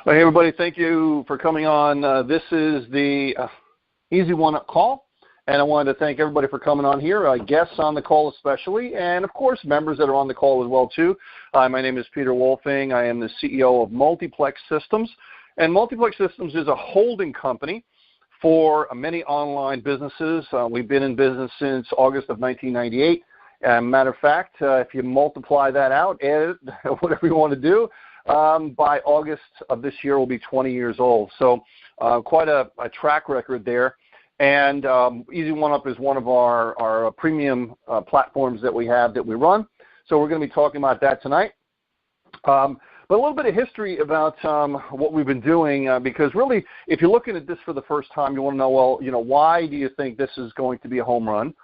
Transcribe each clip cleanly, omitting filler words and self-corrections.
Well, hey, everybody, thank you for coming on. This is the Easy One-Up call, and I wanted to thank everybody for coming on here, guests on the call especially, and, of course, members that are on the call as well, too. My name is Peter Wolfing. I am the CEO of Multiplex Systems, and Multiplex Systems is a holding company for many online businesses. We've been in business since August of 1998. Matter of fact, if you multiply that out, add it, whatever you want to do, by August of this year, we'll be 20 years old. So quite a track record there. And Easy One-Up is one of our premium platforms that we have that we run. So we're going to be talking about that tonight. But a little bit of history about what we've been doing, because really, if you're looking at this for the first time, you want to know, well, why do you think this is going to be a home run?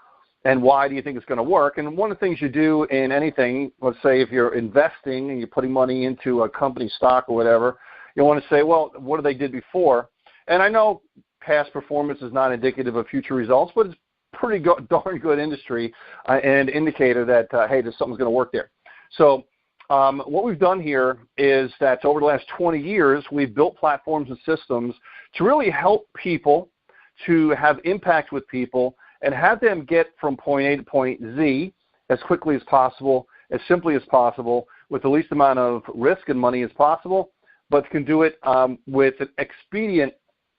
And why do you think it's going to work? And one of the things you do in anything, let's say if you're investing and you're putting money into a company stock or whatever, you want to say, well, what they did before? And I know past performance is not indicative of future results, but it's pretty darn good industry and indicator that, hey, something's going to work there. So what we've done here is that over the last 20 years, we've built platforms and systems to really help people to have impact with people and have them get from point A to point Z as quickly as possible, as simply as possible, with the least amount of risk and money as possible, but can do it with an expedient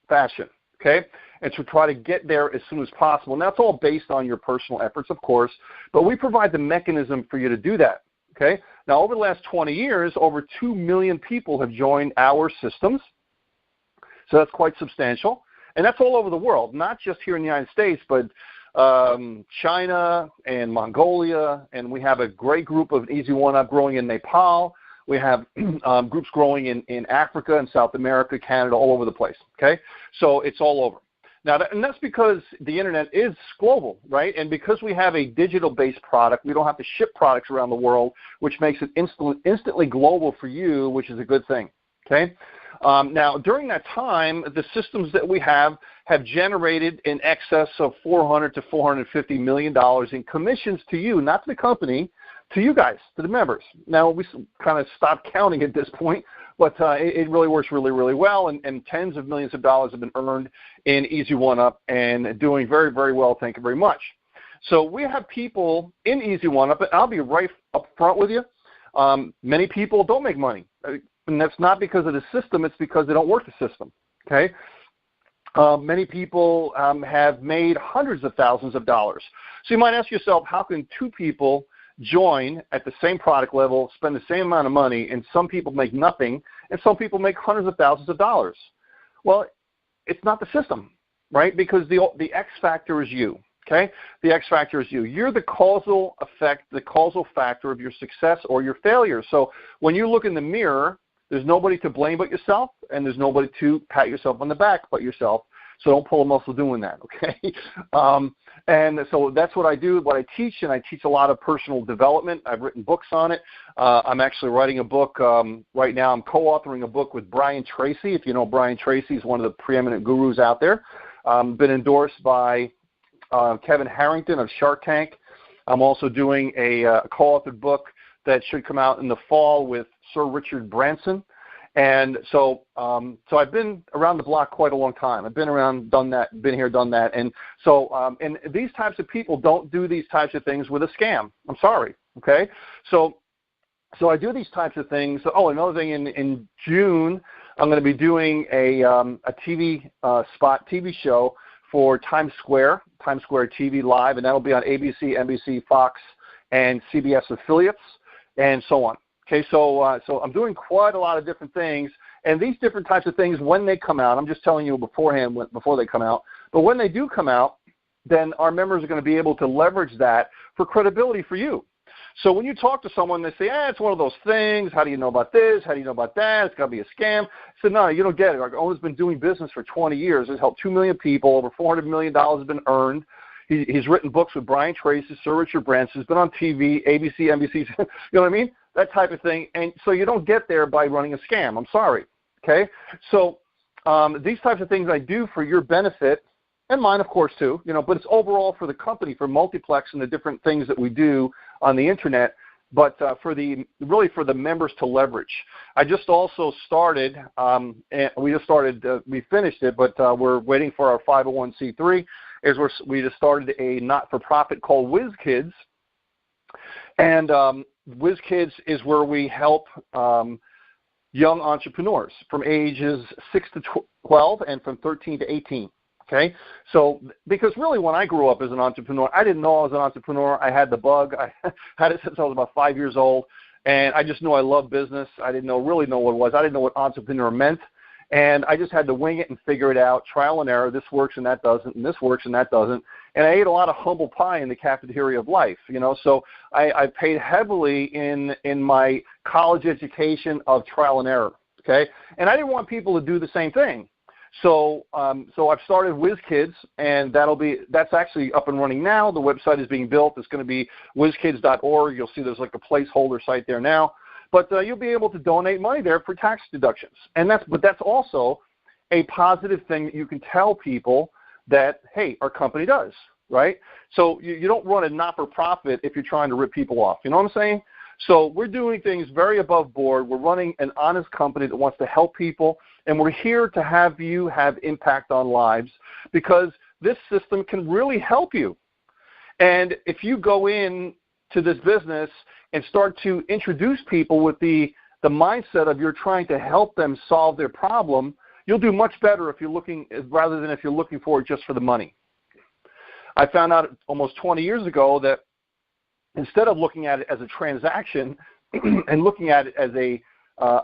fashion, okay? And to try to get there as soon as possible. And that's all based on your personal efforts, of course, but we provide the mechanism for you to do that, okay? Now, over the last 20 years, over 2 million people have joined our systems, so that's quite substantial. And that's all over the world, not just here in the United States, but China and Mongolia, and we have a great group of Easy One-Up growing in Nepal. We have groups growing in Africa and South America, Canada, all over the place, okay? So it's all over. Now, and that's because the Internet is global, right? And because we have a digital-based product, we don't have to ship products around the world, which makes it instantly global for you, which is a good thing, okay? Now, during that time, the systems that we have generated in excess of $400 to $450 million in commissions to you, not to the company, to you guys, to the members. Now, we kind of stopped counting at this point, but it really works really, really well, and tens of millions of dollars have been earned in Easy One-Up and doing very, very well. Thank you very much. So we have people in Easy One-Up, and I'll be right up front with you. Many people don't make money. And that's not because of the system, it's because they don't work the system, okay? Many people have made hundreds of thousands of dollars. So you might ask yourself, how can two people join at the same product level, spend the same amount of money, and some people make nothing, and some people make hundreds of thousands of dollars? Well, it's not the system, right? Because the X factor is you, okay? The X factor is you. You're the causal effect, the causal factor of your success or your failure. So when you look in the mirror, there's nobody to blame but yourself, and there's nobody to pat yourself on the back but yourself. So don't pull a muscle doing that, okay? And so that's what I do, what I teach, and I teach a lot of personal development. I've written books on it. I'm actually writing a book right now. I'm co-authoring a book with Brian Tracy. If you know Brian Tracy, he's one of the preeminent gurus out there. Been endorsed by Kevin Harrington of Shark Tank. I'm also doing a co-authored book that should come out in the fall with Sir Richard Branson. And so I've been around the block quite a long time. I've been around, done that, been here, done that. And so and these types of people don't do these types of things with a scam. I'm sorry, okay? So I do these types of things. Oh, another thing, in June, I'm going to be doing a TV TV show for Times Square TV Live, and that'll be on ABC, NBC, Fox, and CBS affiliates, and so on. Okay, so I'm doing quite a lot of different things, and these different types of things, when they come out, I'm just telling you beforehand, before they come out, but when they do come out, then our members are going to be able to leverage that for credibility for you. So when you talk to someone, they say, it's one of those things. How do you know about this? How do you know about that? It's got to be a scam. I said, no, you don't get it. Our owner's been doing business for 20 years. It's helped 2 million people. Over $400 million has been earned. He's written books with Brian Tracy, Sir Richard Branson. He's been on TV, ABC, NBC, you know what I mean? That type of thing. And so you don't get there by running a scam. I'm sorry, okay? So these types of things I do for your benefit, and mine, of course, too, but it's overall for the company, for Multiplex and the different things that we do on the Internet but for the members to leverage. I just also started, and we finished it, but we're waiting for our 501c3. We just started a not-for-profit called WizKids, and WizKids is where we help young entrepreneurs from ages 6 to 12 and from 13 to 18. Okay, so because really when I grew up as an entrepreneur, I didn't know I was an entrepreneur. I had the bug. I had it since I was about 5 years old, and I just knew I loved business. I didn't really know what it was. I didn't know what entrepreneur meant, and I just had to wing it and figure it out, trial and error. This works and that doesn't, and this works and that doesn't. And I ate a lot of humble pie in the cafeteria of life, So I paid heavily in my college education of trial and error. Okay, and I didn't want people to do the same thing. So I've started WizKids, and that's actually up and running now. The website is being built. It's going to be wizkids.org. You'll see there's like a placeholder site there now. But you'll be able to donate money there for tax deductions. But that's also a positive thing that you can tell people that, hey, our company does, right? So you don't run a not-for-profit if you're trying to rip people off. You know what I'm saying? So we're doing things very above board. We're running an honest company that wants to help people, and we're here to have you have impact on lives because this system can really help you. And if you go in to this business and start to introduce people with the mindset of you're trying to help them solve their problem, you'll do much better rather than if you're looking for it just for the money. I found out almost 20 years ago that instead of looking at it as a transaction and looking at it as a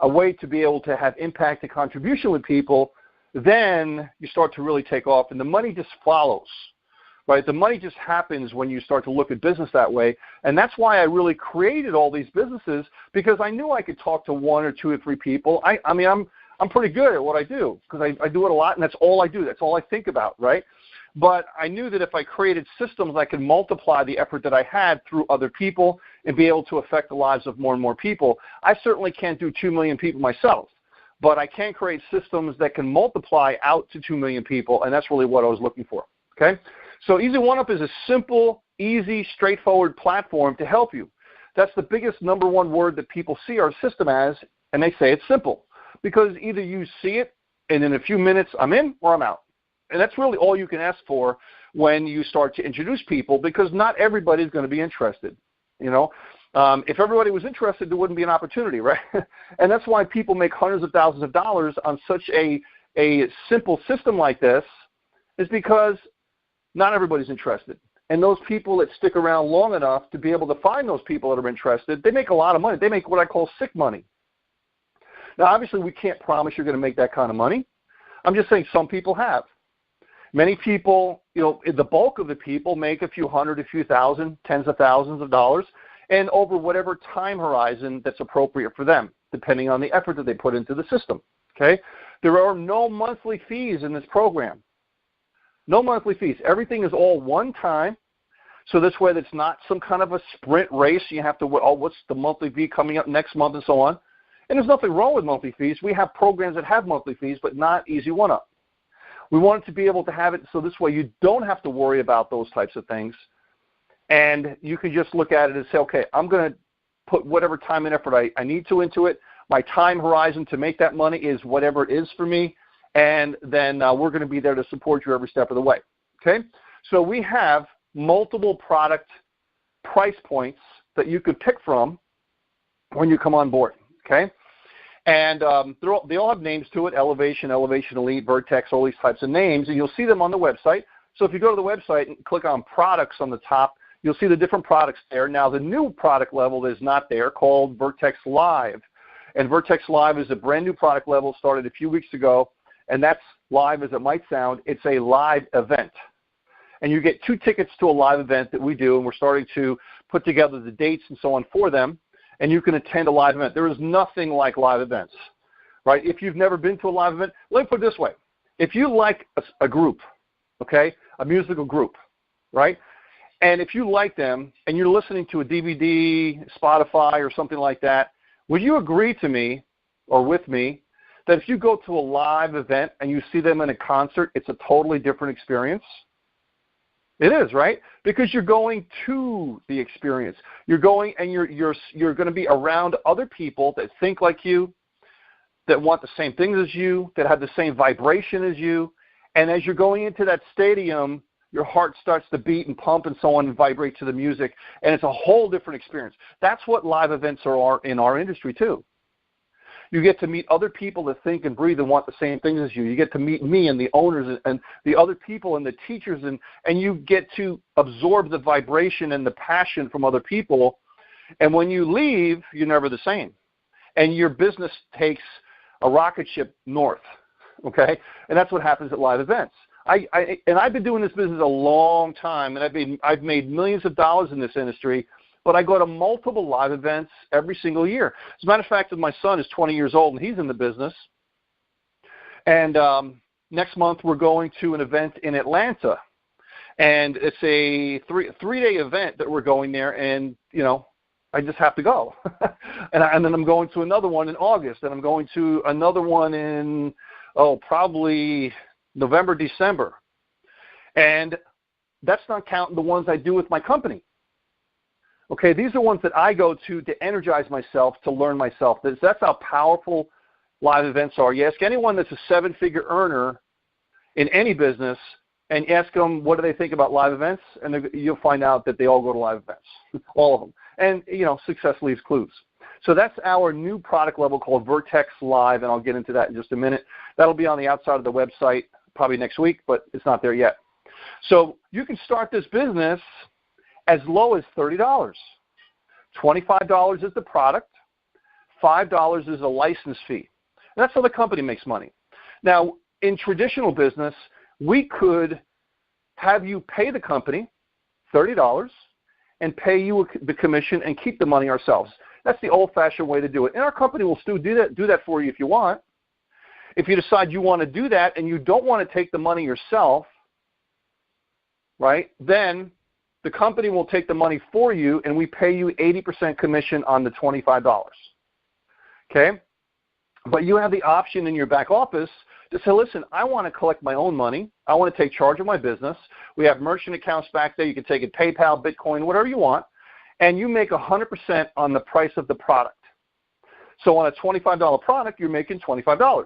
way to be able to have impact and contribution with people, then you start to really take off, and the money just follows, right? The money just happens when you start to look at business that way, and that's why I really created all these businesses, because I knew I could talk to 1 or 2 or 3 people. I'm pretty good at what I do because I do it a lot, and that's all I do. That's all I think about, right? But I knew that if I created systems, I could multiply the effort that I had through other people and be able to affect the lives of more and more people. I certainly can't do 2 million people myself, but I can create systems that can multiply out to 2 million people, and that's really what I was looking for, okay? So Easy One-Up is a simple, easy, straightforward platform to help you. That's the biggest number one word that people see our system as, and they say it's simple, because either you see it, and in a few minutes I'm in or I'm out. And that's really all you can ask for when you start to introduce people, because not everybody is going to be interested. If everybody was interested, there wouldn't be an opportunity, right? And that's why people make hundreds of thousands of dollars on such a simple system like this, is because not everybody's interested. And those people that stick around long enough to be able to find those people that are interested, they make a lot of money. They make what I call sick money. Now, obviously, we can't promise you're going to make that kind of money. I'm just saying some people have. Many people, the bulk of the people make a few hundred, a few thousand, tens of thousands of dollars, and over whatever time horizon that's appropriate for them, depending on the effort that they put into the system, okay? There are no monthly fees in this program. No monthly fees. Everything is all one time, so this way it's not some kind of a sprint race. You have to, what's the monthly fee coming up next month and so on. And there's nothing wrong with monthly fees. We have programs that have monthly fees, but not Easy One-Up. We wanted to be able to have it so this way you don't have to worry about those types of things, and you can just look at it and say, okay, I'm going to put whatever time and effort I need to into it. My time horizon to make that money is whatever it is for me, and then we're going to be there to support you every step of the way, okay? So we have multiple product price points that you could pick from when you come on board, okay? And they all have names to it: Elevation, Elevation Elite, Vertex, all these types of names, and you'll see them on the website. So if you go to the website and click on products on the top, you'll see the different products there. Now, the new product level that is not there, called Vertex Live. And Vertex Live is a brand new product level, started a few weeks ago, and that's live as it might sound. It's a live event. And you get 2 tickets to a live event that we do, and we're starting to put together the dates and so on for them. And you can attend a live event. There is nothing like live events, right? If you've never been to a live event, let me put it this way. If you like a group, okay, a musical group, right, and if you like them and you're listening to a DVD, Spotify, or something like that, would you agree to me or with me that if you go to a live event and you see them in a concert, it's a totally different experience? It is, right? Because you're going to the experience. You're going and you're going to be around other people that think like you, that want the same things as you, that have the same vibration as you. And as you're going into that stadium, your heart starts to beat and pump and so on and vibrate to the music. And it's a whole different experience. That's what live events are in our industry too. You get to meet other people that think and breathe and want the same things as you. You get to meet me and the owners and the other people and the teachers, and you get to absorb the vibration and the passion from other people. And when you leave, you're never the same. And your business takes a rocket ship north, okay? And that's what happens at live events. I've been doing this business a long time, and I've made millions of dollars in this industry, but I go to multiple live events every single year. As a matter of fact, my son is 20 years old, and he's in the business. And next month we're going to an event in Atlanta, and it's a three-day event that we're going there, and, you know, I just have to go. and then I'm going to another one in August, and I'm going to another one in, probably November, December. And that's not counting the ones I do with my company. Okay, these are ones that I go to energize myself, to learn myself. That's how powerful live events are. You ask anyone that's a seven-figure earner in any business and ask them what do they think about live events, and you'll find out that they all go to live events, all of them. And, you know, success leaves clues. So that's our new product level called Vertex Live, and I'll get into that in just a minute. That'll be on the outside of the website probably next week, but it's not there yet. So you can start this business as low as $30. $25 is the product. $5 is a license fee. And that's how the company makes money. Now, in traditional business, we could have you pay the company $30 and pay you the commission and keep the money ourselves. That's the old-fashioned way to do it. And our company will still do that for you if you want. If you decide you want to do that and you don't want to take the money yourself, right, then the company will take the money for you, and we pay you 80% commission on the $25. Okay? But you have the option in your back office to say, listen, I want to collect my own money. I want to take charge of my business. We have merchant accounts back there. You can take it PayPal, Bitcoin, whatever you want, and you make 100% on the price of the product. So on a $25 product, you're making $25.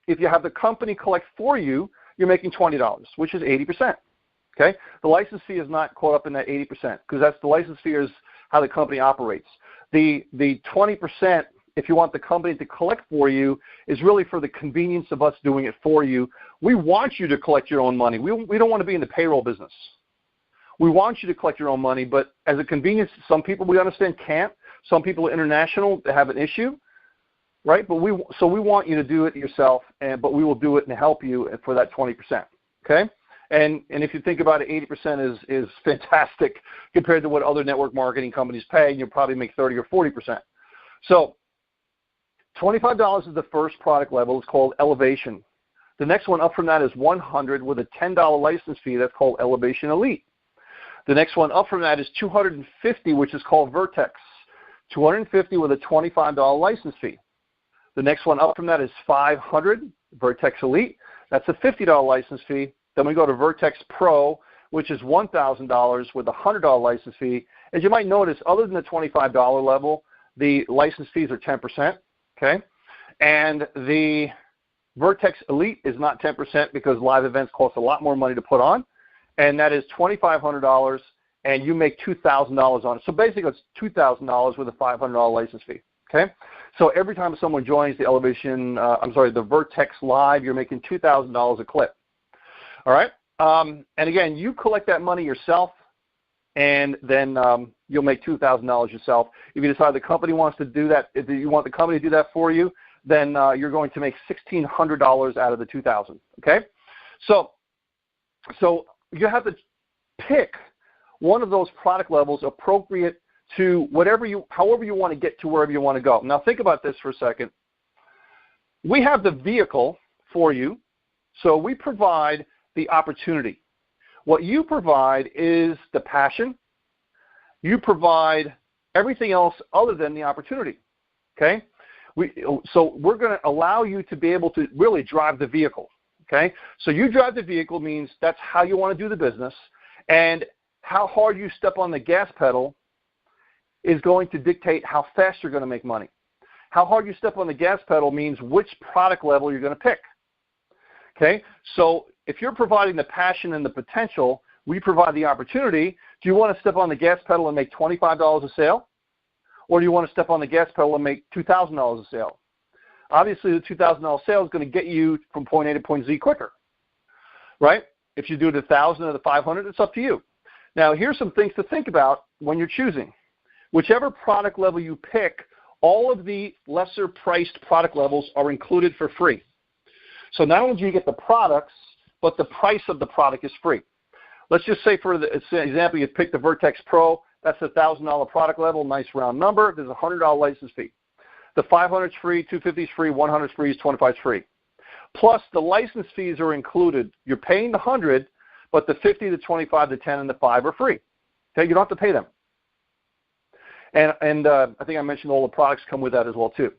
If you have the company collect for you, you're making $20, which is 80%. Okay? The license fee is not caught up in that 80% because that's the license fee is how the company operates. The 20%, if you want the company to collect for you, is really for the convenience of us doing it for you. We want you to collect your own money. We don't want to be in the payroll business. We want you to collect your own money, but as a convenience, some people we understand can't. Some people are international, they have an issue, right? But we want you to do it yourself, but we will do it and help you for that 20%. Okay? And if you think about it, 80% is fantastic compared to what other network marketing companies pay, and you'll probably make 30 or 40%. So $25 is the first product level. It's called Elevation. The next one up from that is $100 with a $10 license fee. That's called Elevation Elite. The next one up from that is $250, which is called Vertex. $250 with a $25 license fee. The next one up from that is $500, Vertex Elite. That's a $50 license fee. Then we go to Vertex Pro, which is $1,000 with a $100 license fee. As you might notice, other than the $25 level, the license fees are 10%, okay? And the Vertex Elite is not 10% because live events cost a lot more money to put on, and that is $2,500, and you make $2,000 on it. So basically it's $2,000 with a $500 license fee, okay? So every time someone joins the Vertex Live, you're making $2,000 a clip. All right? And again, you collect that money yourself, and then you'll make $2,000 yourself. If you decide the company wants to do that, if you want the company to do that for you, then you're going to make $1,600 out of the $2,000. Okay? So you have to pick one of those product levels appropriate to however you want to get to wherever you want to go. Now think about this for a second. We have the vehicle for you, so we provide the opportunity. What you provide is the passion. You provide everything else other than the opportunity. Okay? So we're going to allow you to be able to really drive the vehicle. Okay? So you drive the vehicle means that's how you want to do the business, And how hard you step on the gas pedal is going to dictate how fast you're going to make money. How hard you step on the gas pedal means which product level you're going to pick. Okay? So if you're providing the passion and the potential, we provide the opportunity. Do you want to step on the gas pedal and make $25 a sale? Or do you want to step on the gas pedal and make $2,000 a sale? Obviously, the $2,000 sale is going to get you from point A to point Z quicker, right? If you do the 1,000 or the 500, it's up to you. Now, here's some things to think about when you're choosing. Whichever product level you pick, all of the lesser priced product levels are included for free. So not only do you get the products, but the price of the product is free. Let's just say for the example, you pick the Vertex Pro. That's a $1,000 product level, nice round number. There's a $100 license fee. The 500 is free, 250 is free, 100 is free, 25 is free. Plus, the license fees are included. You're paying the 100, but the 50, the 25, the 10, and the 5 are free. Okay, you don't have to pay them. And I think I mentioned all the products come with that as well too.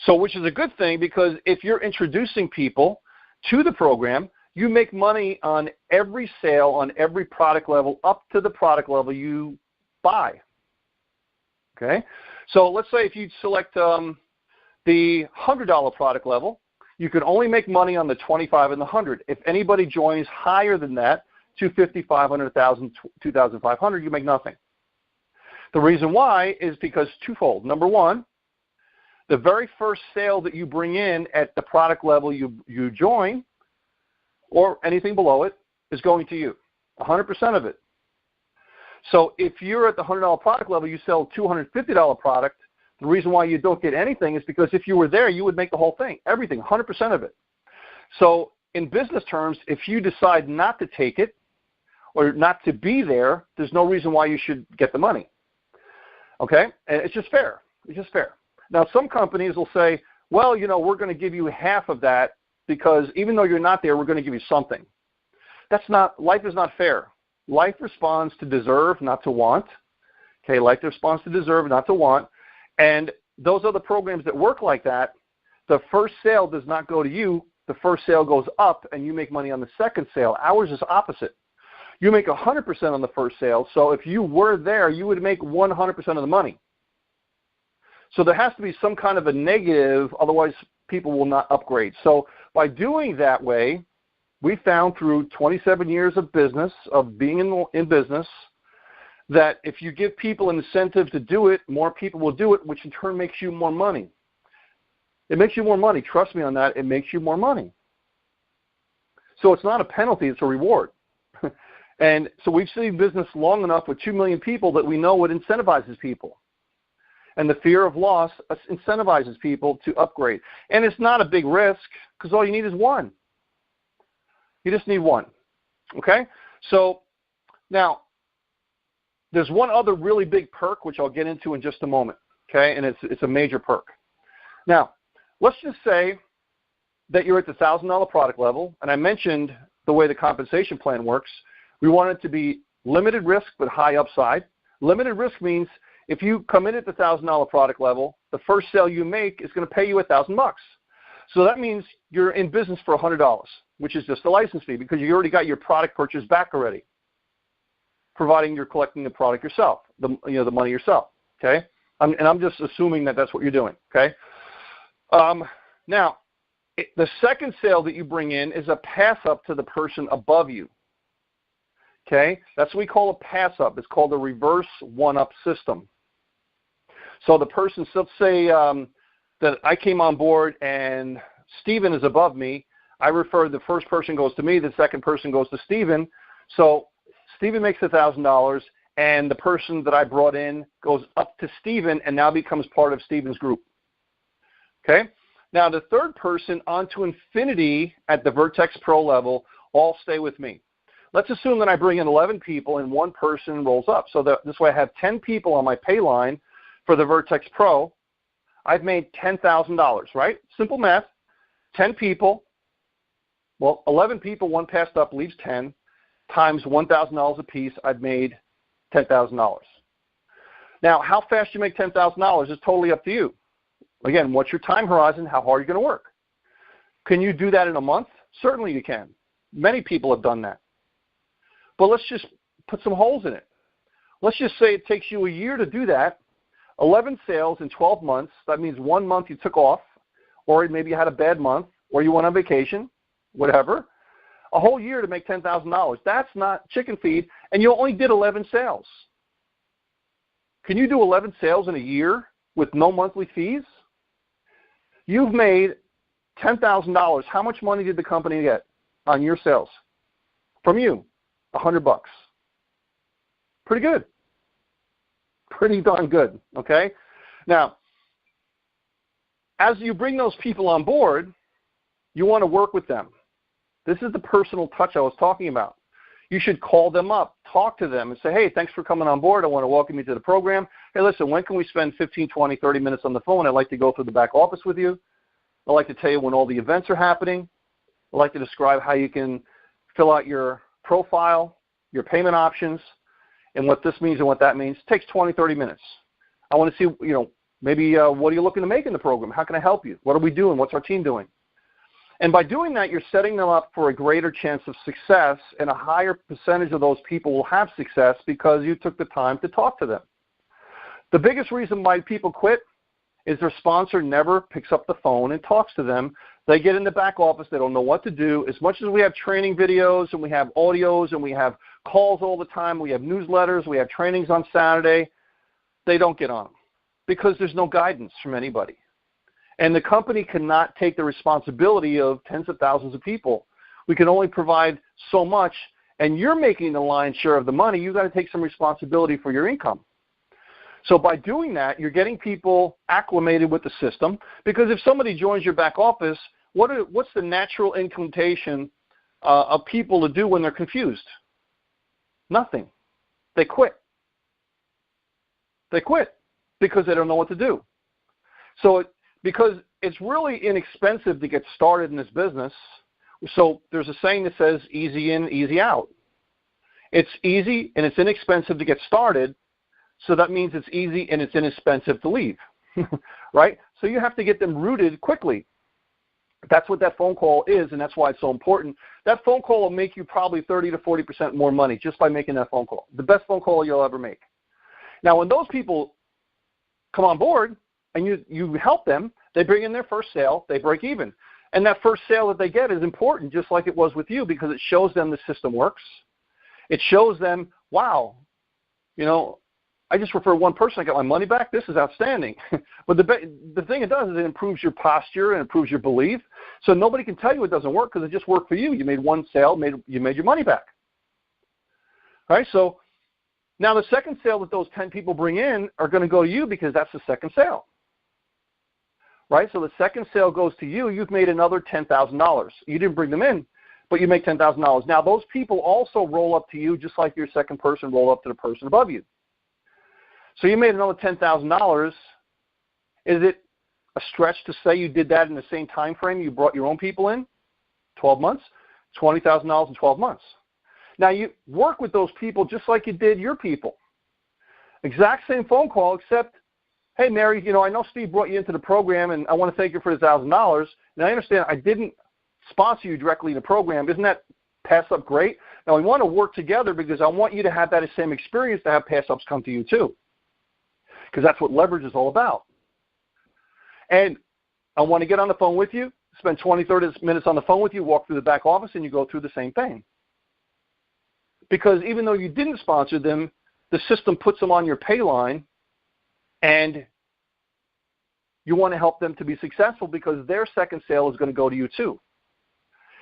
So, which is a good thing because if you're introducing people to the program, you make money on every sale on every product level up to the product level you buy. Okay? So let's say if you select the $100 product level, you can only make money on the 25 and the 100. If anybody joins higher than that, 250, 500, 1,000, 2,500, you make nothing. The reason why is because twofold. Number one, the very first sale that you bring in at the product level you join, or anything below it, is going to you, 100% of it. So if you're at the $100 product level, you sell a $250 product, the reason why you don't get anything is because if you were there, you would make the whole thing, everything, 100% of it. So in business terms, if you decide not to take it or not to be there, there's no reason why you should get the money. Okay? And it's just fair. It's just fair. Now, some companies will say, well, you know, we're going to give you half of that because even though you're not there, we're going to give you something. That's not, life is not fair. Life responds to deserve, not to want. Okay, life responds to deserve, not to want. And those other programs that work like that, the first sale does not go to you. The first sale goes up, and you make money on the second sale. Ours is opposite. You make 100% on the first sale. So if you were there, you would make 100% of the money. So there has to be some kind of a negative, otherwise people will not upgrade. So by doing that way, we found through 27 years of business, of being in business, that if you give people an incentive to do it, more people will do it, which in turn makes you more money. It makes you more money. Trust me on that. It makes you more money. So it's not a penalty. It's a reward. And so we've seen business long enough with 2 million people that we know what incentivizes people. And the fear of loss incentivizes people to upgrade. And it's not a big risk because all you need is one. You just need one. Okay? So now, there's one other really big perk, which I'll get into in just a moment. Okay? And it's a major perk. Now, let's just say that you're at the $1,000 product level, and I mentioned the way the compensation plan works. We want it to be limited risk but high upside. Limited risk means if you come in at the $1,000 product level, the first sale you make is going to pay you $1,000. So that means you're in business for $100, which is just a license fee because you already got your product purchase back already, providing you're collecting the product yourself, the money yourself. Okay, and I'm just assuming that that's what you're doing. Okay. Now, the second sale that you bring in is a pass up to the person above you. Okay, that's what we call a pass up. It's called a reverse one-up system. So the person, let's say that I came on board and Stephen is above me. I refer the first person goes to me, the second person goes to Stephen. So Stephen makes $1,000, and the person that I brought in goes up to Stephen and now becomes part of Stephen's group. Okay? Now the third person onto infinity at the Vertex Pro level all stay with me. Let's assume that I bring in 11 people and one person rolls up. So this way I have 10 people on my pay line for the Vertex Pro. I've made $10,000, right? Simple math. 10 people. Well, 11 people, one passed up, leaves 10, times $1,000 a piece. I've made $10,000. Now, how fast you make $10,000 is totally up to you. Again, what's your time horizon? How hard are you going to work? Can you do that in a month? Certainly you can. Many people have done that. But let's just put some holes in it. Let's just say it takes you a year to do that. 11 sales in 12 months. That means 1 month you took off, or maybe you had a bad month, or you went on vacation, whatever. A whole year to make $10,000. That's not chicken feed, and you only did 11 sales. Can you do 11 sales in a year with no monthly fees? You've made $10,000. How much money did the company get on your sales? From you, $100. Pretty good. Pretty darn good, okay? Now, as you bring those people on board, you want to work with them. This is the personal touch I was talking about. You should call them up, talk to them, and say, hey, thanks for coming on board. I want to welcome you to the program. Hey, listen, when can we spend 15, 20, 30 minutes on the phone? I'd like to go through the back office with you. I'd like to tell you when all the events are happening. I'd like to describe how you can fill out your profile, your payment options, and what this means and what that means. It takes 20, 30 minutes. I want to see, maybe what are you looking to make in the program? How can I help you? What are we doing? What's our team doing? And by doing that, you're setting them up for a greater chance of success, and a higher percentage of those people will have success because you took the time to talk to them. The biggest reason why people quit is their sponsor never picks up the phone and talks to them. They get in the back office. They don't know what to do. As much as we have training videos and we have audios and we have calls all the time, we have newsletters, we have trainings on Saturday, they don't get on because there's no guidance from anybody. And the company cannot take the responsibility of tens of thousands of people. We can only provide so much, and you're making the lion's share of the money. You've got to take some responsibility for your income. So by doing that, you're getting people acclimated with the system, because if somebody joins your back office, what's the natural inclination of people to do when they're confused? Nothing. They quit. They quit because they don't know what to do. So because it's really inexpensive to get started in this business, so there's a saying that says easy in, easy out. It's easy and it's inexpensive to get started, so that means it's easy and it's inexpensive to leave, right? So you have to get them rooted quickly. That's what that phone call is, and that's why it's so important. That phone call will make you probably 30 to 40% more money just by making that phone call. The best phone call you'll ever make. Now, when those people come on board and you help them, they bring in their first sale, they break even. And that first sale that they get is important, just like it was with you, because it shows them the system works. It shows them, wow, I just referred one person, I got my money back. This is outstanding. But the thing it does is it improves your posture and improves your belief. So nobody can tell you it doesn't work because it just worked for you. You made one sale, you made your money back. All right, so now the second sale that those 10 people bring in are going to go to you because that's the second sale. Right, so the second sale goes to you. You've made another $10,000. You didn't bring them in, but you make $10,000. Now those people also roll up to you just like your second person rolled up to the person above you. So you made another $10,000. Is it a stretch to say you did that in the same time frame you brought your own people in? 12 months? $20,000 in 12 months. Now you work with those people just like you did your people. Exact same phone call, except, hey, Mary, I know Steve brought you into the program, and I want to thank you for the $1,000. And I understand I didn't sponsor you directly in the program. Isn't that pass up great? Now, we want to work together because I want you to have that same experience to have pass ups come to you too, because that's what leverage is all about. And I want to get on the phone with you, spend 20, 30 minutes on the phone with you, walk through the back office, and you go through the same thing. Because even though you didn't sponsor them, the system puts them on your pay line, and you want to help them to be successful because their second sale is going to go to you too.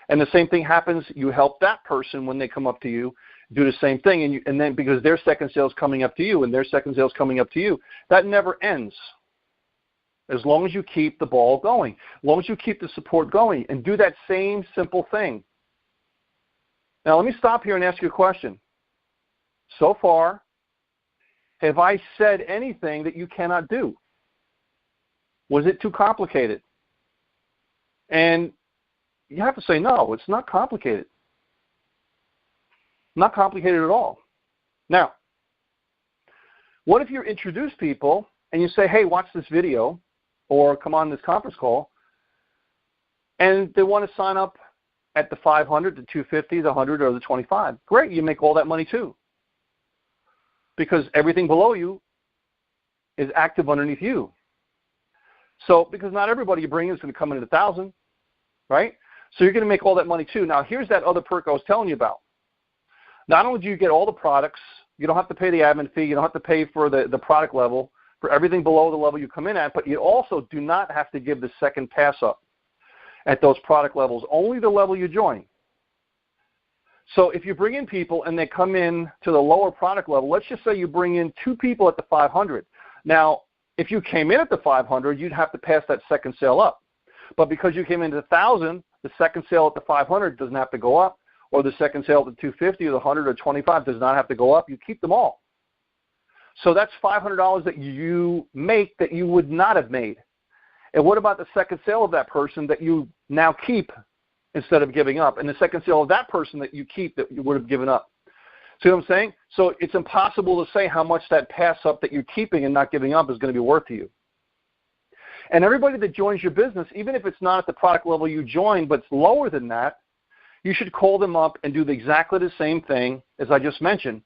And the same thing happens, you help that person when they come up to you, do the same thing, and then because their second sale is coming up to you and their second sale is coming up to you, that never ends. As long as you keep the ball going, as long as you keep the support going, and do that same simple thing. Now, let me stop here and ask you a question. So far, have I said anything that you cannot do? Was it too complicated? And you have to say, no, it's not complicated. Not complicated at all. Now, what if you introduce people and you say, hey, watch this video or come on this conference call, and they want to sign up at the 500, the 250, the 100, or the 25. Great, you make all that money too. because everything below you is active underneath you. So because not everybody you bring in is going to come in at 1,000, right? So you're going to make all that money too. Now here's that other perk I was telling you about. Not only do you get all the products, you don't have to pay the admin fee, you don't have to pay for the product level, for everything below the level you come in at, but you also do not have to give the second pass up at those product levels, only the level you join. So if you bring in people and they come in to the lower product level, let's just say you bring in 2 people at the 500. Now, if you came in at the 500, you'd have to pass that second sale up. But because you came into the 1,000, the second sale at the 500 doesn't have to go up, or the second sale at the 250 or the 100 or 25 does not have to go up. You keep them all. So that's $500 that you make that you would not have made. And what about the second sale of that person that you now keep instead of giving up, and the second sale of that person that you keep that you would have given up? See what I'm saying? So it's impossible to say how much that pass up that you're keeping and not giving up is going to be worth to you. And everybody that joins your business, even if it's not at the product level you join, but it's lower than that, you should call them up and do exactly the same thing as I just mentioned.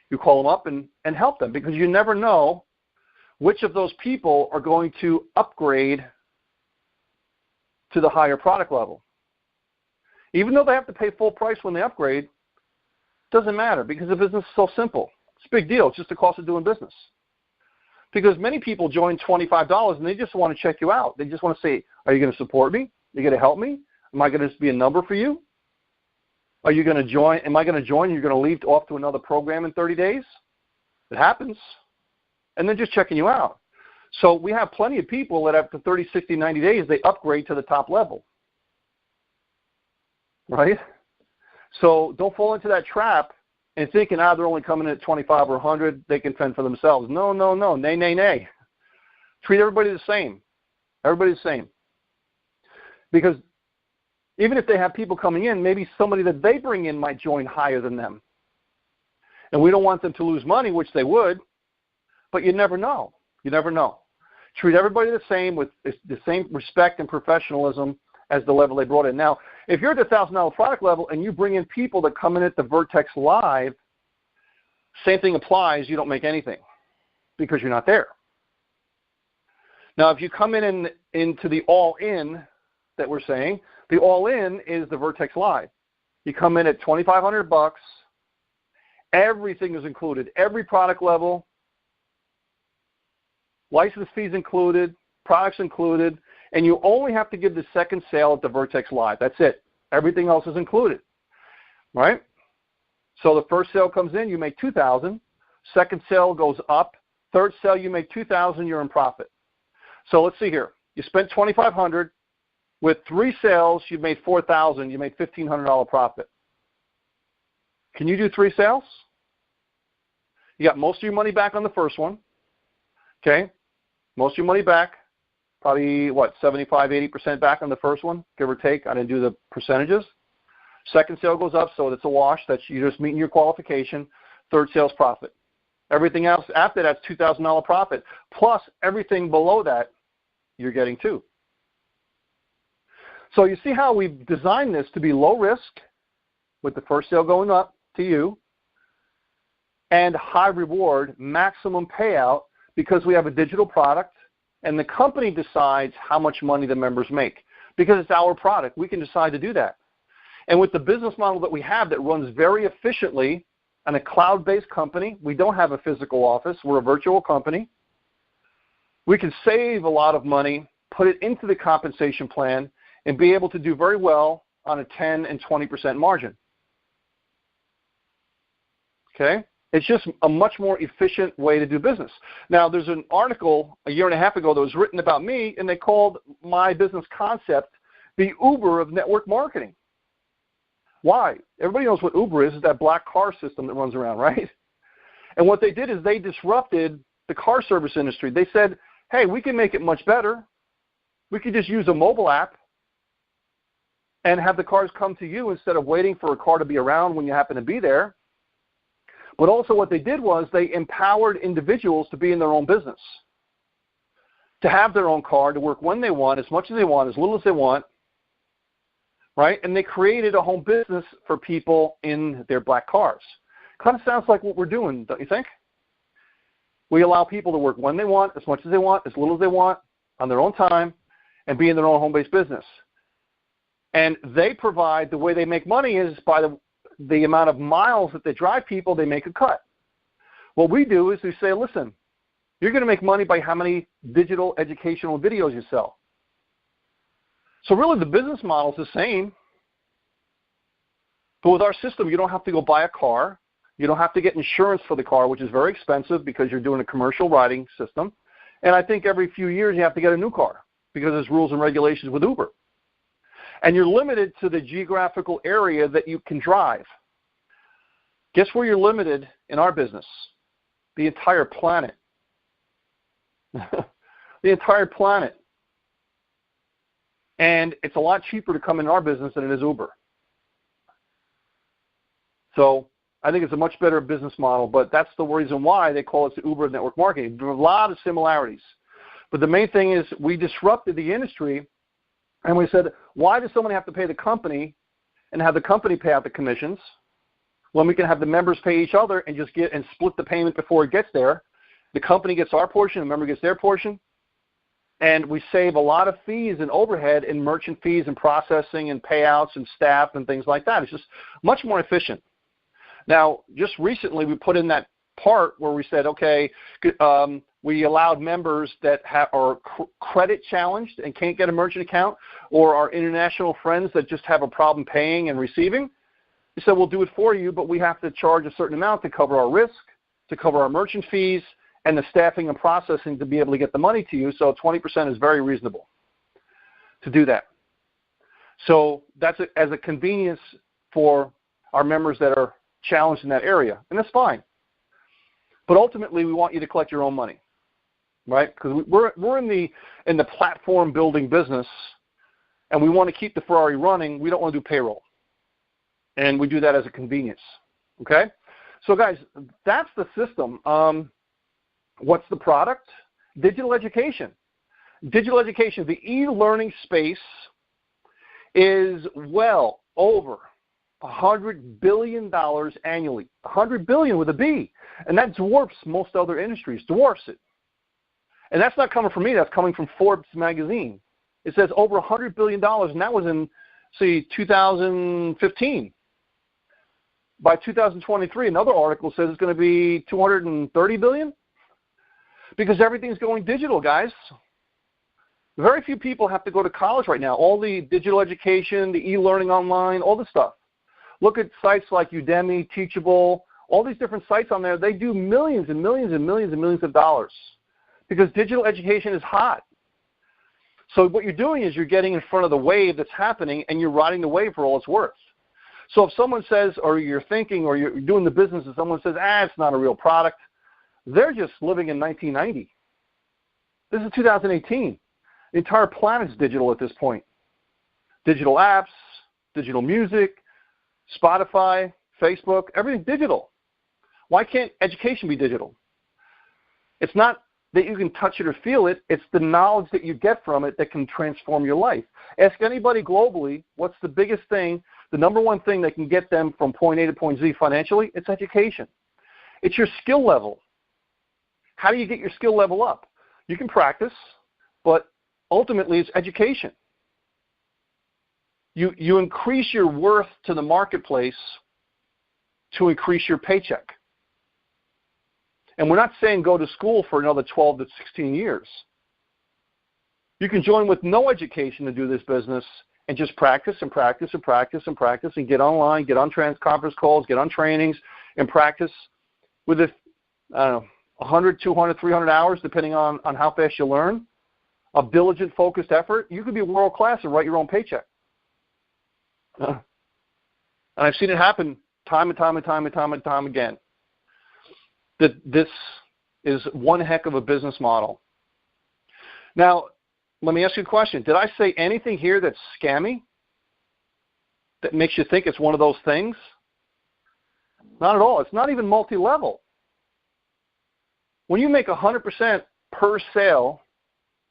You call them up and help them, because you never know which of those people are going to upgrade to the higher product level. Even though they have to pay full price when they upgrade, doesn't matter, because the business is so simple. It's a big deal. It's just the cost of doing business. Because many people join $25 and they just want to check you out. They just want to say, are you going to support me? Are you going to help me? Am I going to be a number for you? Are you going to join? Am I going to join? You're going to leave off to another program in 30 days? It happens. And then just checking you out. So we have plenty of people that after 30, 60, 90 days, they upgrade to the top level. Right? So don't fall into that trap and thinking, they're only coming in at 25 or 100, they can fend for themselves. No, no, no. Nay, nay, nay. Treat everybody the same. Everybody the same. Because even if they have people coming in, maybe somebody that they bring in might join higher than them. And we don't want them to lose money, which they would, but you never know. You never know. Treat everybody the same with the same respect and professionalism as the level they brought in. Now, if you're at the $1,000 product level and you bring in people that come in at the Vertex Live, same thing applies. You don't make anything because you're not there. Now, if you come in into the all-in that we're saying, the all-in is the Vertex Live. You come in at $2,500. Everything is included. Every product level, license fees included, products included, and you only have to give the second sale at the Vertex Live. That's it. Everything else is included, right? So the first sale comes in, you make $2,000. Second sale goes up. Third sale, you make $2,000. You're in profit. So let's see here. You spent $2,500. With 3 sales, you made $4,000. You made $1,500 profit. Can you do 3 sales? You got most of your money back on the first one. Okay, most of your money back. Probably, 75, 80% back on the first one, give or take. I didn't do the percentages. Second sale goes up, so it's a wash. That's you're just meeting your qualification. Third sale's profit. Everything else after that's $2,000 profit. Plus everything below that, you're getting too. So you see how we've designed this to be low risk with the first sale going up to you, and high reward, maximum payout, because we have a digital product. And the company decides how much money the members make because it's our product. We can decide to do that. And with the business model that we have that runs very efficiently on a cloud-based company, we don't have a physical office. We're a virtual company. We can save a lot of money, put it into the compensation plan, and be able to do very well on a 10 and 20% margin. Okay? It's just a much more efficient way to do business. Now, there's an article a year and a half ago that was written about me, and they called my business concept the Uber of network marketing. Why? Everybody knows what Uber is that black car system that runs around, right? And what they did is they disrupted the car service industry. They said, hey, we can make it much better. We could just use a mobile app and have the cars come to you instead of waiting for a car to be around when you happen to be there. But also what they did was they empowered individuals to be in their own business, to have their own car, to work when they want, as much as they want, as little as they want, right? And they created a home business for people in their black cars. Kind of sounds like what we're doing, don't you think? We allow people to work when they want, as much as they want, as little as they want, on their own time, and be in their own home-based business. And they provide, the way they make money is by the amount of miles that they drive people, they make a cut. What we do is we say, listen, you're going to make money by how many digital educational videos you sell. So really the business model is the same. But with our system, you don't have to go buy a car. You don't have to get insurance for the car, which is very expensive because you're doing a commercial riding system. And I think every few years you have to get a new car because there's rules and regulations with Uber. And you're limited to the geographical area that you can drive. Guess where you're limited in our business? The entire planet. The entire planet. And it's a lot cheaper to come in our business than it is Uber. So I think it's a much better business model, but that's the reason why they call it the Uber network marketing. There are a lot of similarities. But the main thing is we disrupted the industry, and we said, why does someone have to pay the company and have the company pay out the commissions when we can have the members pay each other and just get and split the payment before it gets there? The company gets our portion, the member gets their portion, and we save a lot of fees and overhead in merchant fees and processing and payouts and staff and things like that. It's just much more efficient. Now, just recently we put in that part where we said, okay, we allowed members that are credit challenged and can't get a merchant account, or our international friends that just have a problem paying and receiving. We said, we'll do it for you, but we have to charge a certain amount to cover our risk, to cover our merchant fees, and the staffing and processing to be able to get the money to you. So 20% is very reasonable to do that. So that's as a convenience for our members that are challenged in that area, and that's fine. But ultimately, we want you to collect your own money, right? Because we're in the platform building business, and we want to keep the Ferrari running. We don't want to do payroll, and we do that as a convenience. Okay, so guys, that's the system. What's the product? Digital education. Digital education. The e-learning space is well over $100 billion annually. $100 billion with a B. And that dwarfs most other industries, dwarfs it. And that's not coming from me. That's coming from Forbes magazine. It says over $100 billion, and that was in, 2015. By 2023, another article says it's going to be $230 billion because everything's going digital, guys. Very few people have to go to college right now. All the digital education, the e-learning online, all the stuff. Look at sites like Udemy, Teachable, all these different sites on there. They do millions and millions and millions and millions of dollars because digital education is hot. So what you're doing is you're getting in front of the wave that's happening, and you're riding the wave for all it's worth. So if someone says, or you're thinking, or you're doing the business, and someone says, it's not a real product, they're just living in 1990. This is 2018. The entire planet's digital at this point. Digital apps, digital music, Spotify, Facebook, everything's digital. Why can't education be digital? It's not that you can touch it or feel it. It's the knowledge that you get from it that can transform your life. Ask anybody globally, what's the biggest thing, the number one thing that can get them from point A to point Z financially? It's education. It's your skill level. How do you get your skill level up? You can practice, but ultimately it's education. You increase your worth to the marketplace to increase your paycheck. And we're not saying go to school for another 12 to 16 years. You can join with no education to do this business and just practice and practice and practice and practice and get online, get on conference calls, get on trainings, and practice with 100, 200, 300 hours, depending on how fast you learn, of diligent, focused effort. You could be world class and write your own paycheck. And I've seen it happen time and time and time and time and time again. That this is one heck of a business model. Now, let me ask you a question. Did I say anything here that's scammy? That makes you think it's one of those things? Not at all. It's not even multi-level. When you make 100% per sale,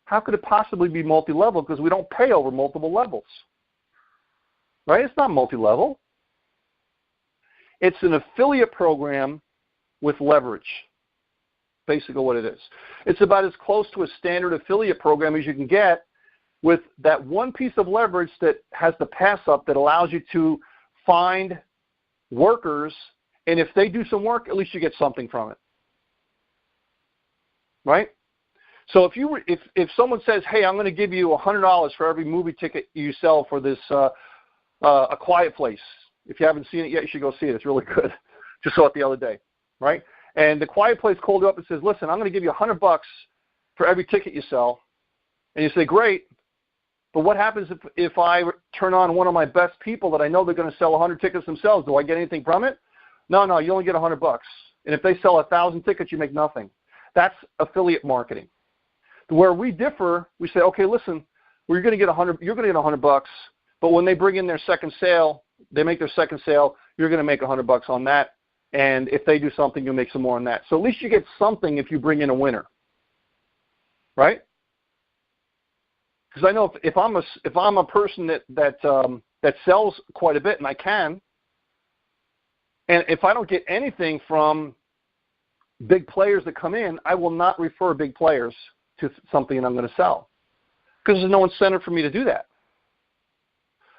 how could it possibly be multi-level? Because we don't pay over multiple levels. Right? It's not multi-level. It's an affiliate program with leverage. basically what it is. It's about as close to a standard affiliate program as you can get, with that one piece of leverage that has the pass up that allows you to find workers, and if they do some work, at least you get something from it. Right? So if someone says, hey, I'm going to give you $100 for every movie ticket you sell for this A Quiet Place. If you haven't seen it yet, you should go see it. It's really good. Just saw it the other day, right? And The Quiet Place called you up and says, listen, I'm going to give you $100 for every ticket you sell. And you say, great, but what happens if I turn on one of my best people that I know they're going to sell 100 tickets themselves? Do I get anything from it? No, you only get $100. And if they sell 1,000 tickets, you make nothing. That's affiliate marketing. Where we differ, we say, okay, listen, you're going to get $100, but when they bring in their second sale, they make their second sale, you're going to make $100 on that. And if they do something, you'll make some more on that. So at least you get something if you bring in a winner, right? Because I know if I'm a person that sells quite a bit, and I can, and if I don't get anything from big players that come in, I will not refer big players to something that I'm going to sell, because there's no incentive for me to do that.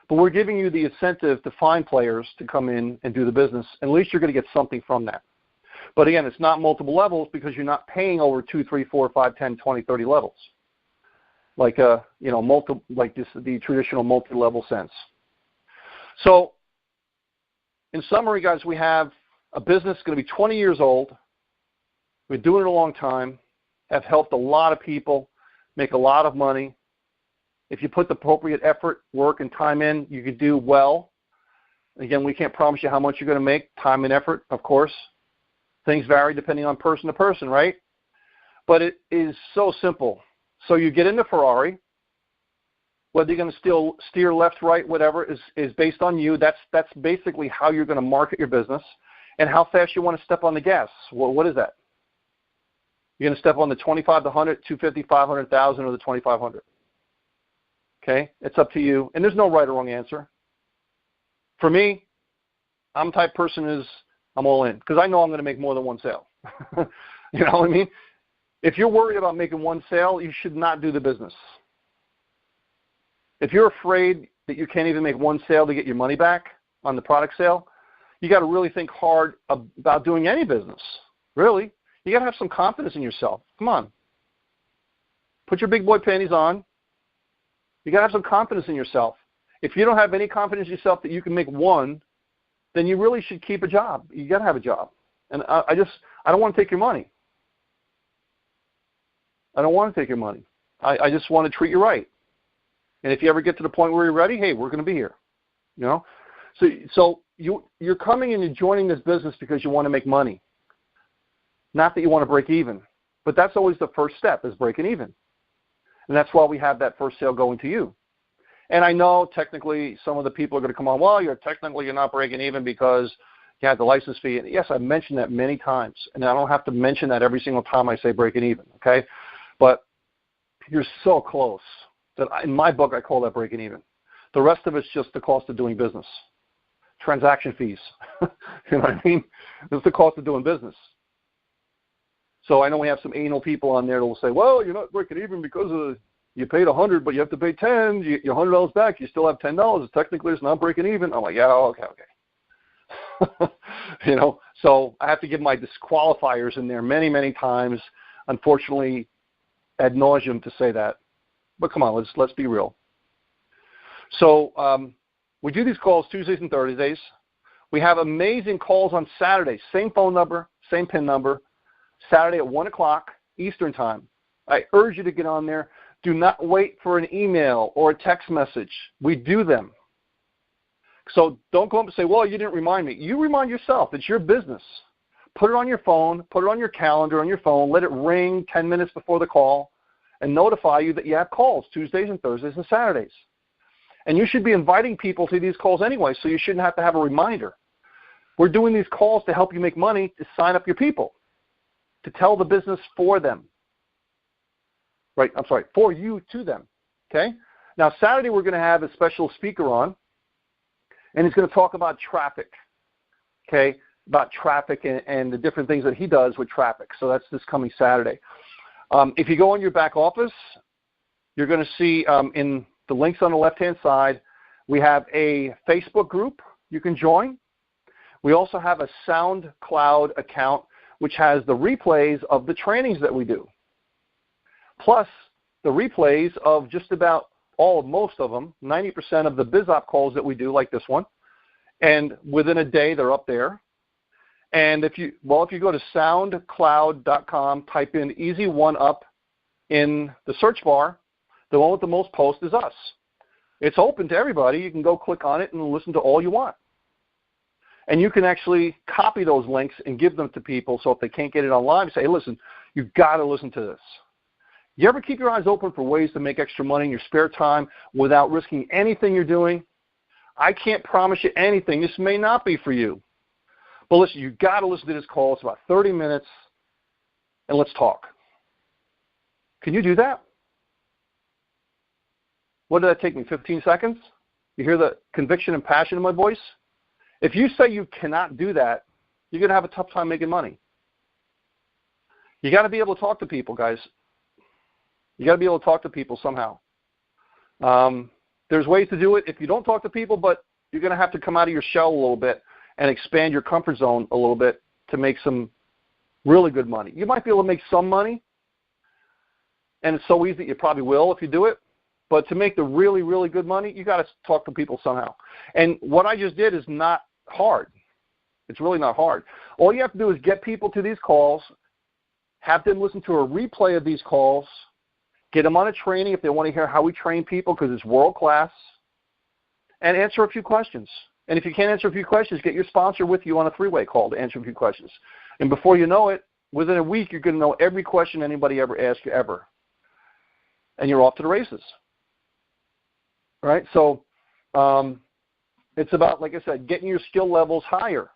But we're giving you the incentive to find players to come in and do the business, and at least you're going to get something from that. But again, it's not multiple levels because you're not paying over 2, 3, 4, 5, 10, 20, 30 levels, like the traditional multi-level sense. So, in summary, guys, we have a business going to be 20 years old. We're doing it a long time. Have helped a lot of people make a lot of money. If you put the appropriate effort, work, and time in, you can do well. Again, we can't promise you how much you're going to make, time and effort, of course. Things vary depending on person to person, right? But it is so simple. So you get in the Ferrari. Whether you're going to steer left, right, whatever, is based on you. That's basically how you're going to market your business, and how fast you want to step on the gas. Well, what is that? You're going to step on the 25, the 100, 250, 500,000, or the 2,500. Okay? It's up to you. And there's no right or wrong answer. For me, I'm the type of person I'm all in, because I know I'm going to make more than one sale. You know what I mean? If you're worried about making one sale, you should not do the business. If you're afraid that you can't even make one sale to get your money back on the product sale, you got to really think hard about doing any business. Really. You got to have some confidence in yourself. Come on. Put your big boy panties on. You got to have some confidence in yourself. If you don't have any confidence in yourself that you can make one, then you really should keep a job. You got to have a job. And I don't want to take your money. I don't want to take your money. I just want to treat you right. And if you ever get to the point where you're ready, hey, we're going to be here. You know? So you're coming and you're joining this business because you want to make money. Not that you want to break even. But that's always the first step, is breaking even. And that's why we have that first sale going to you. And I know technically some of the people are going to come on, well, you're not breaking even because you had the license fee. And yes, I've mentioned that many times. And I don't have to mention that every single time I say breaking even, okay? But you're so close that in my book I call that breaking even. The rest of it's just the cost of doing business. Transaction fees. You know what I mean? It's the cost of doing business. So I know we have some anal people on there that will say, well, you're not breaking even because you paid $100, but you have to pay $10. Your $100 back, you still have $10. Technically, it's not breaking even. I'm like, yeah, okay. You know, so I have to give my disqualifiers in there many, many times, unfortunately, ad nauseum to say that. But come on, let's be real. So we do these calls Tuesdays and Thursdays. We have amazing calls on Saturdays. Same phone number, same PIN number. Saturday at 1 o'clock Eastern Time. I urge you to get on there. Do not wait for an email or a text message. We do them. So don't go up and say, well, you didn't remind me. You remind yourself. It's your business. Put it on your phone. Put it on your calendar on your phone. Let it ring 10 minutes before the call and notify you that you have calls Tuesdays and Thursdays and Saturdays. And you should be inviting people to these calls anyway, so you shouldn't have to have a reminder. We're doing these calls to help you make money, to sign up your people, to tell the business for them. Right, I'm sorry, for you to them. Okay? Now, Saturday we're going to have a special speaker on, and he's going to talk about traffic. Okay? about traffic and the different things that he does with traffic. So that's this coming Saturday. If you go in your back office, you're going to see in the links on the left-hand side, we have a Facebook group you can join. We also have a SoundCloud account, which has the replays of the trainings that we do, plus the replays of just about most of them, 90% of the BizOp calls that we do, like this one. And within a day, they're up there. And if you go to soundcloud.com, type in Easy One Up in the search bar, the one with the most posts is us. It's open to everybody. You can go click on it and listen to all you want. And you can actually copy those links and give them to people. So if they can't get it online, say, hey, listen, you've got to listen to this. You ever keep your eyes open for ways to make extra money in your spare time without risking anything you're doing? I can't promise you anything. This may not be for you. But listen, you've got to listen to this call. It's about 30 minutes, and let's talk. Can you do that? What did that take me, 15 seconds? You hear the conviction and passion in my voice? If you say you cannot do that, you're going to have a tough time making money. You got to be able to talk to people, guys. You got to be able to talk to people somehow. There's ways to do it if you don't talk to people, but you're going to have to come out of your shell a little bit and expand your comfort zone a little bit to make some really good money. You might be able to make some money, and it's so easy that you probably will if you do it. But to make the really, really good money, you got to talk to people somehow. And what I just did is not hard. It's really not hard. All you have to do is get people to these calls, have them listen to a replay of these calls, get them on a training if they want to hear how we train people because it's world class, and answer a few questions. And if you can't answer a few questions, get your sponsor with you on a three-way call to answer a few questions. And before you know it, within a week, you're going to know every question anybody ever asked you ever. And you're off to the races. Right? So it's about, like I said, getting your skill levels higher.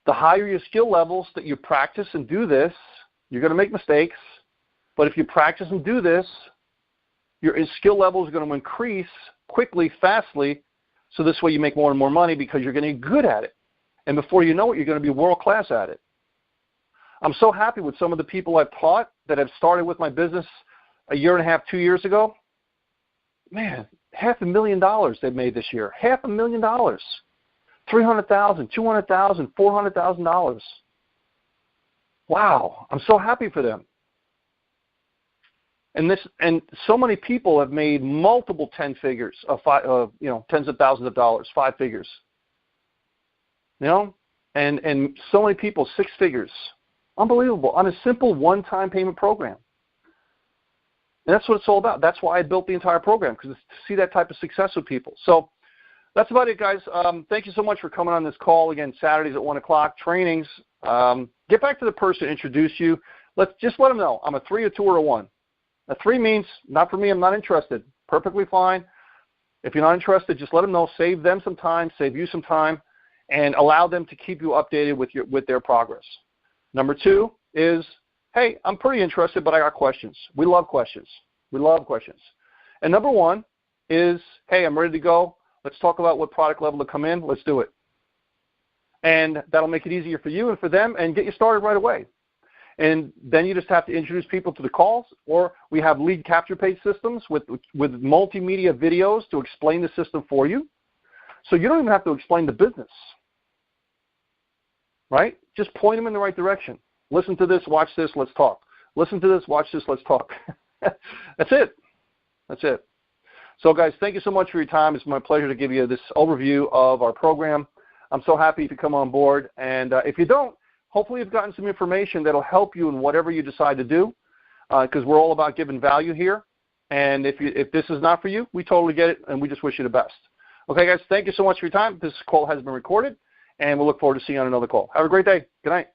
The higher your skill levels that you practice and do this, you're going to make mistakes. But if you practice and do this, your skill level is going to increase quickly, fastly, so this way you make more and more money because you're going to get good at it. And before you know it, you're going to be world-class at it. I'm so happy with some of the people I've taught that have started with my business a year and a half, 2 years ago. Man, $500,000 they've made this year. $500,000. $300,000, $200,000, $400,000. Wow, I'm so happy for them. And so many people have made multiple 10 figures of tens of thousands of dollars, 5 figures. And so many people 6 figures. Unbelievable on a simple one-time payment program. And that's what it's all about. That's why I built the entire program, because to see that type of success with people. So that's about it, guys. Thank you so much for coming on this call. Again, Saturdays at 1 o'clock, trainings. Get back to the person, introduce you. Let them know I'm a 3, a 2, or a 1. A 3 means not for me, I'm not interested. Perfectly fine. If you're not interested, just let them know. Save them some time, save you some time, and allow them to keep you updated with their progress. Number 2 is, hey, I'm pretty interested, but I got questions. We love questions. We love questions. And number 1 is, hey, I'm ready to go. Let's talk about what product level to come in. Let's do it. And that'll make it easier for you and for them and get you started right away. And then you just have to introduce people to the calls, or we have lead capture page systems with multimedia videos to explain the system for you. So you don't even have to explain the business, right? Just point them in the right direction. Listen to this, watch this, let's talk. Listen to this, watch this, let's talk. That's it. That's it. So, guys, thank you so much for your time. It's my pleasure to give you this overview of our program. I'm so happy if you come on board. And if you don't, hopefully you've gotten some information that will help you in whatever you decide to do, because we're all about giving value here. And if this is not for you, we totally get it, and we just wish you the best. Okay, guys, thank you so much for your time. This call has been recorded, and we'll look forward to seeing you on another call. Have a great day. Good night.